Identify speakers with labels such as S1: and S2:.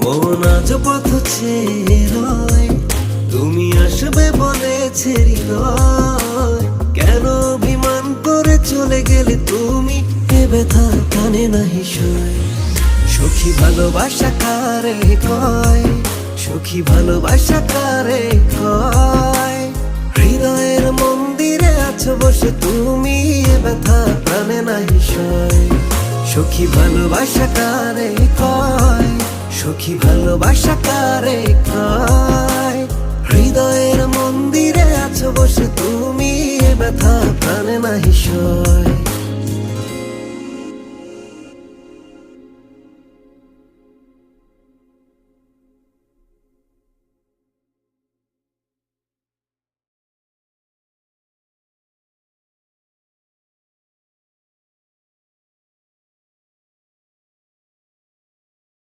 S1: মন আজ পথ চেয়ে রয়, তুমি আসবে বলেছে হৃদয়। কেন অভিমান করে চলে গেলে তুমি, এ ব্যথা কানে নাহি সয়। সখী ভালোবাসা কারে কয়, সখী ভালোবাসা কারে কয়। হৃদয়ের মন্দিরে আছো বসে তুমি, এ ব্যথা কানে নাহি সয়। সখী ভালোবাসা কারে কয়, সখী ভালোবাসা কারে কয়। হৃদয়ের মন্দিরে আছো বসে তুমি, এ ব্যথা প্রাণে নাহি সয়।